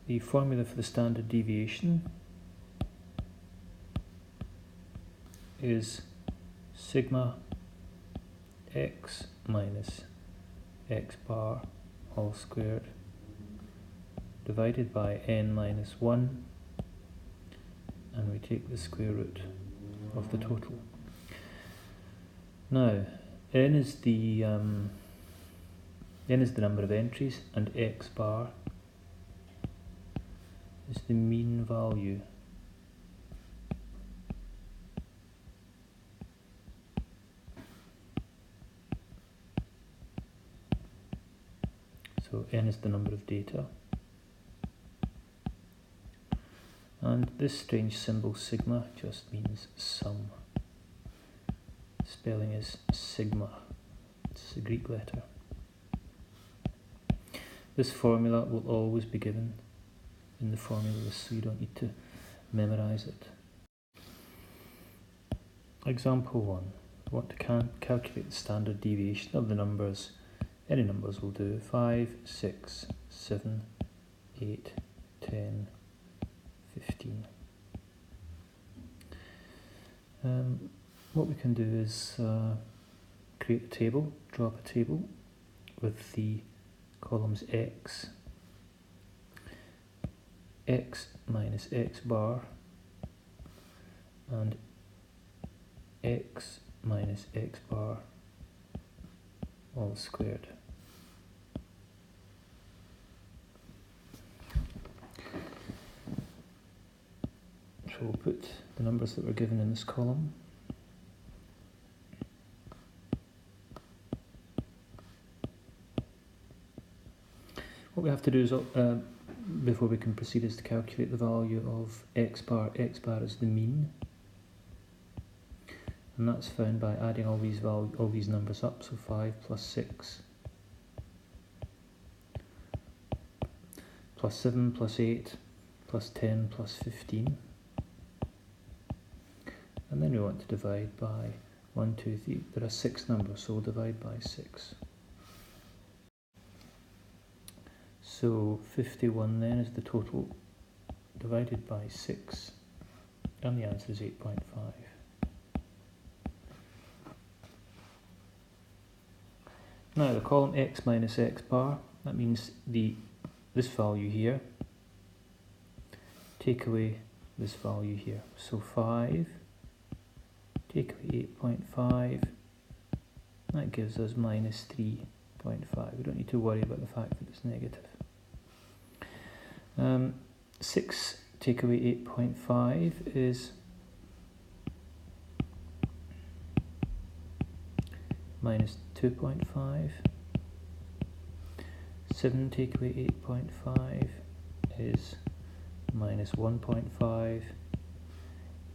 the formula for the standard deviation is sigma x minus x bar all squared divided by n minus 1, and we take the square root of the total. Now, n is the number of entries, and x bar is the mean value. So n is the number of data. And this strange symbol sigma just means sum. Spelling is sigma. It's a Greek letter. This formula will always be given in the formula list, so you don't need to memorize it. Example 1. I want to calculate the standard deviation of the numbers. Any numbers will do. 5, 6, 7, 8, 10, 15. What we can do is create a table, draw up a table with the columns x minus x bar, and x minus x bar all squared. So we'll put the numbers that were given in this column. What we have to do is, before we can proceed, is to calculate the value of x bar. X bar is the mean, and that's found by adding all these numbers up. So 5 plus 6 plus 7 plus 8 plus 10 plus 15. And then we want to divide by 1, 2, 3. There are 6 numbers, so we'll divide by 6. So 51 then is the total divided by 6, and the answer is 8.5. Now the column x minus x bar, that means this value here, take away this value here. So 5, take away 8.5, that gives us minus 3.5. We don't need to worry about the fact that it's negative. 6 take away 8.5 is minus 2.5. 7 take away 8.5 is minus 1.5.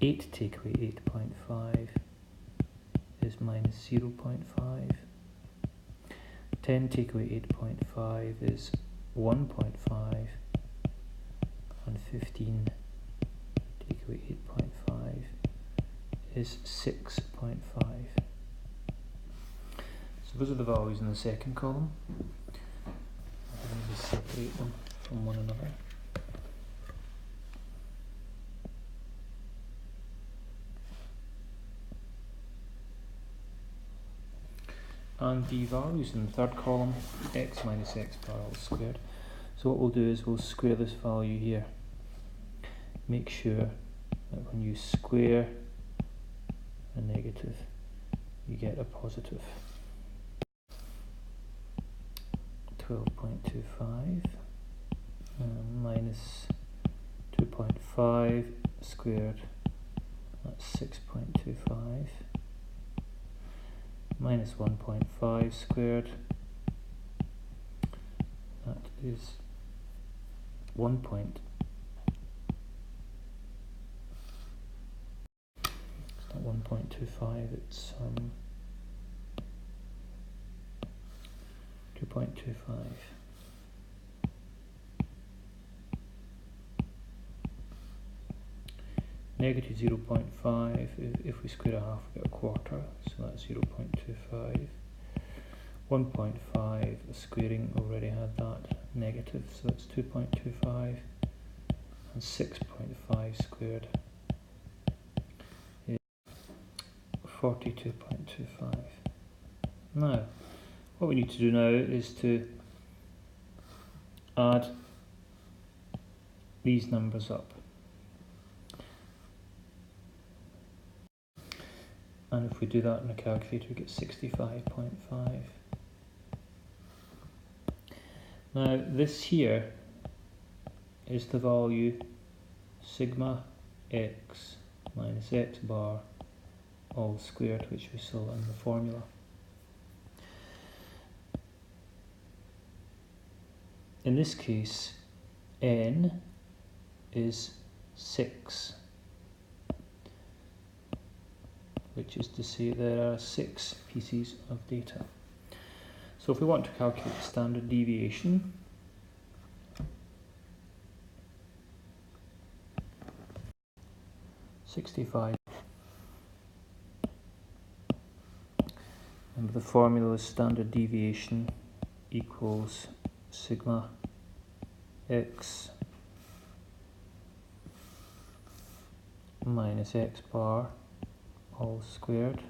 8 take away 8.5 is minus 0.5. 10 take away 8.5 is 1.5. And 15 take away 8.5 is 6.5. So those are the values in the second column. I'm going to just separate them from one another. And the values in the third column, x minus x bar all squared. So what we'll do is we'll square this value here. Make sure that when you square a negative, you get a positive. 12.25 minus 2.5 squared, that's 6.25. Minus 1.5 squared, that is 1 point. It's not 1.25, it's 2.25. Negative 0.5, if we square a half we get a quarter, so that's 0.25. 1.5, the squaring already had that, negative, so it's 2.25, and 6.5 squared is 42.25. Now, what we need to do now is to add these numbers up. And if we do that in a calculator, we get 65.5. Now, this here is the value sigma x minus x bar all squared, which we saw in the formula. In this case, n is 6, which is to say there are 6 pieces of data. So if we want to calculate standard deviation, (65), and the formula is standard deviation equals sigma x minus x bar all squared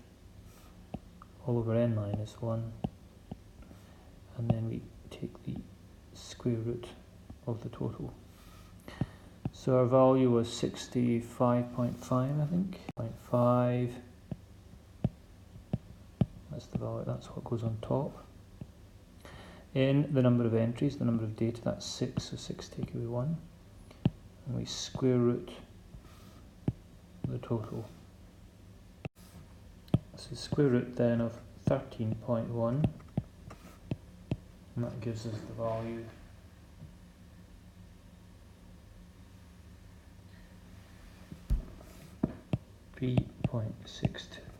all over n minus 1, and then we take the square root of the total. So our value was 65.5, I think. 0.5, that's the value, that's what goes on top. In the number of entries, the number of data, that's 6, so 6 take away 1. And we square root the total. So square root then of 13.1, and that gives us the value 3.62.